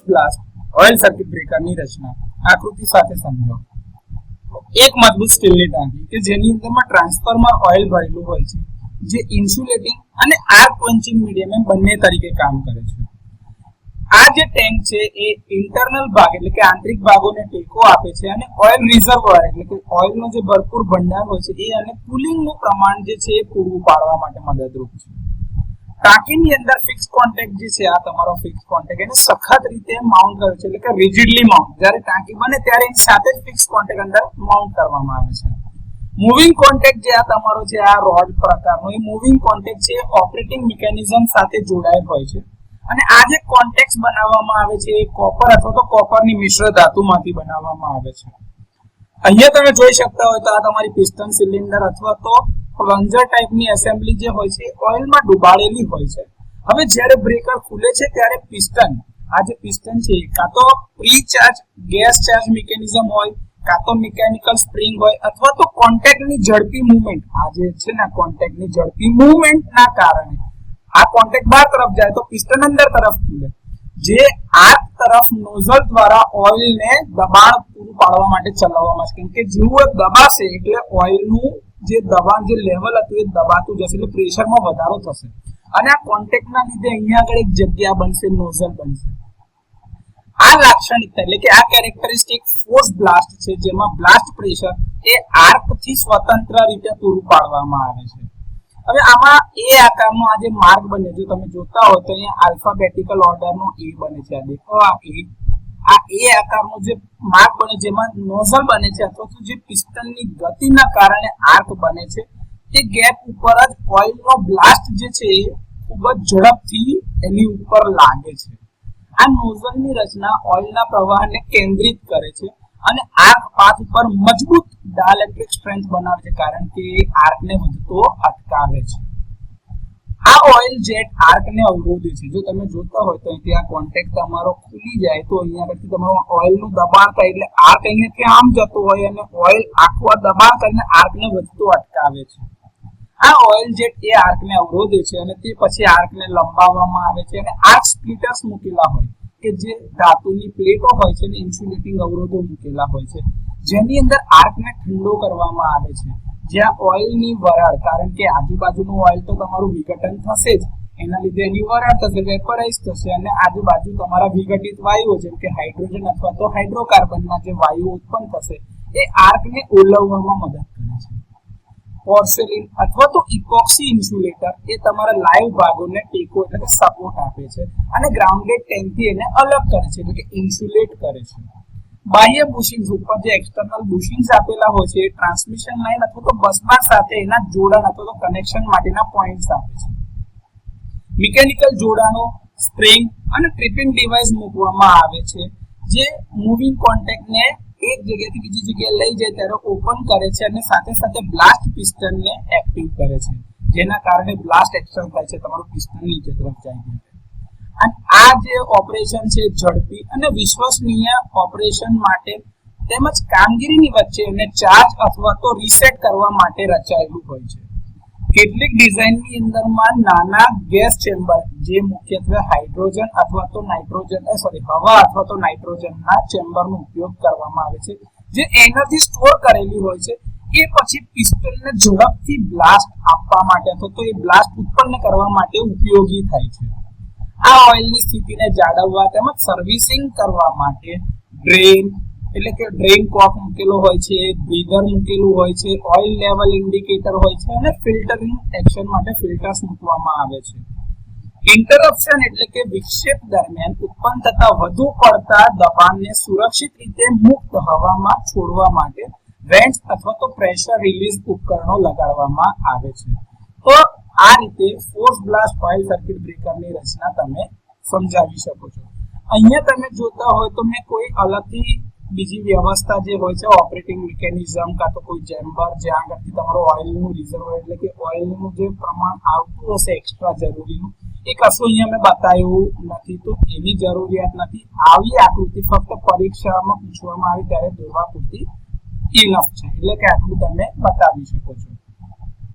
Blast oil circuit બ્રેકરની રચના આકૃતિ સાથે સમજો. એક મજબૂત સ્ટીલની ટાંકી કે જેની અંદરમાં ટ્રાન્સફોર્મર ઓઇલ ભરેલું હોય છે, જે ઇન્સ્યુલેટિંગ અને આર્ક ક્વન્ચિંગ મીડિયમ બંને તરીકે કામ કરે છે. આ જે ટેન્ક છે એ ઇન્ટરનલ ભાગ એટલે કે આંતરિક ભાગોને ટેકો આપે છે અને ઓઇલ રિઝર્વોયર એટલે કે ઓઇલનો જે ભરપૂર ભંડાર હોય છે એ અને કુલિંગનું પ્રમાણ જે છે એ પૂરું પાડવા માટે મદદરૂપ છે. ટાંકીની અંદર ફિક્સ કોન્ટેક્ટ જે છે, આ તમારો ફિક્સ કોન્ટેક્ટ એને સખત રીતે માઉન્ટ કરે છે, એટલે કે રિજિડલી માઉન્ટ. જ્યારે ટાંકી બને ત્યારે એની સાથે જ ફિક્સ કોન્ટેક્ટ અંદર માઉન્ટ કરવામાં આવે છે. મૂવિંગ કોન્ટેક્ટ જે આ તમારો છે આ રોડ પ્રકારનો એ મૂવિંગ કોન્ટેક્ટ છે ઓપરેટિંગ મિકેનિઝમ સાથે જોડાયેલ હોય છે અને આ જે કોન્ટેક્ટ બનાવવામાં આવે છે એ કોપર અથવા તો કોપરની મિશ્ર ધાતુમાંથી બનાવવામાં આવે છે. અહીંયા તમે જોઈ શકતા હોય તો આ તમારી પિસ્ટન સિલિન્ડર અથવા તો પ્લન્જર ટાઈપની એસેમ્બલી જે હોય છે ઓઇલમાં ડુબાડેલી હોય છે. હવે જ્યારે બ્રેકર ખુલે છે ત્યારે પિસ્ટન, આ જે પિસ્ટન છે કાં તો pre charge gas charge mechanism હોય, કાં તો મિકેનિકલ સ્પ્રિંગ હોય અથવા તો કોન્ટેક્ટની ઝડપી મૂવમેન્ટ, આ જે છે ને કોન્ટેક્ટની ઝડપી મૂવમેન્ટના કારણે આ કોન્ટેક્ટ બહાર તરફ જાય તો પિસ્ટન અંદર તરફ ખુલે, જે આર્ક તરફ નોઝલ દ્વારા ઓઇલને દબાણ પૂરું પાડવા માટે ચલાવવામાં છે. કેમ કે જેવું દબાશે એટલે ઓઇલનું જે દબાણ જે લેવલ હતું એ દબાતું જશે એટલે પ્રેશરમાં વધારો થશે અને આ કોન્ટેક્ટના લીધે અહીંયા આગળ એક જગ્યા બનશે, નોઝલ બનશે. આ લાક્ષણિકતા એટલે કે આ કેરેક્ટરિસ્ટિક ફોર્સ બ્લાસ્ટ છે, જેમાં બ્લાસ્ટ પ્રેશર એ આર્ક થી સ્વતંત્ર રીતે પૂરું પાડવામાં આવે છે. હવે આમાં એ આકારનો આ જે માર્ગ બને, જો તમે જોતા હો તો અહીંયા આલ્ફાબેટિકલ ઓર્ડરનો એ બને છે. આ દેખો આ એ આકારનો જે માર્ગ બને જેમાં નોઝલ બને છે અથવા તો જે પિસ્ટનની ગતિના કારણે આર્ક બને છે, તે ગેપ ઉપર જ ઓઇલનો બ્લાસ્ટ જે છે એ ખૂબ જ ઝડપથી એની ઉપર લાગે છે. આ નોઝલની રચના ઓઇલના પ્રવાહને કેન્દ્રિત કરે છે અને આર્ક પાથ ઉપર મજબૂત ડાઇલેક્ટ્રિક સ્ટ્રેન્થ બનાવે છે, કારણ કે આર્કને વધતો અટકાવે છે. આ ઓઇલ જેટ આર્કને અવરોધે છે. જો તમે જોતા હોય તો અહીંથી આ કોન્ટેક્ટ તમારો ખુલી જાય તો અહીંયા આગળથી તમારું ઓઇલનું દબાણ થાય એટલે આર્ક અહીંયાથી આમ જતો હોય અને ઓઇલ આખું દબાણ કરીને આર્કને વધતો અટકાવે છે. આ ઓઇલ જેટ એ આર્કને અવરોધે છે અને તે પછી આર્કને લંબાવવામાં આવે છે અને આર્ક સ્પ્લિટર્સ મૂકેલા હોય કે જે ધાતુની પ્લેટો હોય છે ને ઇન્સ્યુલેટિંગ અવરોધો મૂકેલા હોય છે, જેની અંદર આર્કને ઠંડો કરવામાં આવે છે. જ્યાં ઓઇલની વરાળ, કારણ કે આજુબાજુનું ઓઇલ તો તમારું વિઘટન થશે જ, એના લીધે એની વરાળ થશે, વેપરાઇઝ થશે અને આજુબાજુ તમારા વિઘટિત વાયુઓ જેમ કે હાઇડ્રોજન અથવા તો હાઇડ્રોકાર્બનના જે વાયુઓ ઉત્પન્ન થશે એ આર્કને ઓલવવામાં મદદ કરે છે. પોર્સેલિન અથવા તો ઇપોક્સી ઇન્સ્યુલેટર એ તમારા લાઈવ ભાગોને ટેકો એટલે કે સપોર્ટ આપે છે અને ગ્રાઉન્ડેડ ટેન્કથી એને અલગ કરે છે એટલે કે ઇન્સ્યુલેટ કરે છે. બાહ્ય બુશિંગ્સ ઉપર જે એક્સટર્નલ બુશિંગ્સ આપેલા હોય છે એ ટ્રાન્સમિશન લાઇન અથવા તો બસબાર સાથે એના જોડાણ અથવા તો કનેક્શન માટેના પોઈન્ટ્સ આપે છે. મિકેનિકલ જોડાણો, સ્પ્રિંગ અને ટ્રિપિંગ ડિવાઇસ મૂકવામાં આવે છે, જે મૂવિંગ કોન્ટેક્ટને એક જગ્યાથી બીજી જગ્યાએ લઈ જાય ત્યારે ઓપન કરે છે અને સાથે સાથે બ્લાસ્ટ પિસ્ટનને એક્ટિવ કરે છે, જેના કારણે બ્લાસ્ટ એક્શન થાય છે, તમારું પિસ્ટન નીચે તરફ જાય છે. અને આ જે ઓપરેશન છે ઝડપી અને વિશ્વસનીય ઓપરેશન માટે તેમજ કામગીરીની વચ્ચે એને ચાર્જ અથવા તો રીસેટ કરવા માટે રચાયેલું હોય છે. કેટલીક ડિઝાઇનની અંદરમાં નાના ગેસ ચેમ્બર જે મુખ્યત્વે હાઇડ્રોજન અથવા તો હવા અથવા તો નાઇટ્રોજનના ચેમ્બરનો ઉપયોગ કરવામાં આવે છે, જે એનર્જી સ્ટોર કરેલી હોય છે એ પછી પિસ્ટનને ઝડપથી બ્લાસ્ટ આપવા માટે અથવા તો એ બ્લાસ્ટ ઉત્પન્ન કરવા માટે ઉપયોગી થાય છે. આ ઓઇલની સ્થિતિને જાળવવા તેમજ સર્વિસિંગ કરવા માટે ડ્રેન એટલે કે ડ્રેન કોક મૂકેલો હોય છે, બ્રીધર મૂકેલું હોય છે, ઓઇલ લેવલ ઇન્ડિકેટર હોય છે અને ફિલ્ટરિંગ એક્શન માટે ફિલ્ટર્સ મૂકવામાં આવે છે. ઇન્ટરપ્શન એટલે કે વિક્ષેપ દરમિયાન ઉત્પન્ન થતા વધુ પડતા દબાણને સુરક્ષિત રીતે મુક્ત હવામાં છોડવા માટે વેન્ટ્સ અથવા તો પ્રેશર રિલીઝ ઉપકરણો લગાડવામાં આવે છે. તો આ રીતે ફોર્સ બ્લાસ્ટ ઓઇલ સર્કિટ બ્રેકરની રચના તમે સમજાવી શકો છો. અહીંયા તમે જોતા હોય તો મેં કોઈ અલગથી બીજી વ્યવસ્થા જે હોય છે ઓપરેટિંગ મિકેનિઝમ કાં તો કોઈ ચેમ્બર જ્યાં આગળથી તમારો ઓઇલનું રિઝર્વોયર એટલે કે ઓઇલનું જે પ્રમાણ આવતું હશે એક્સ્ટ્રા જરૂરીનું એ કશું અહીંયા મેં બતાવ્યું નથી, તો એની જરૂરિયાત નથી. આવી આકૃતિ ફક્ત પરીક્ષામાં પૂછવામાં આવે ત્યારે દોરવા પૂરતી ઇનફ છે, એટલે કે આટલું તમે બતાવી શકો છો.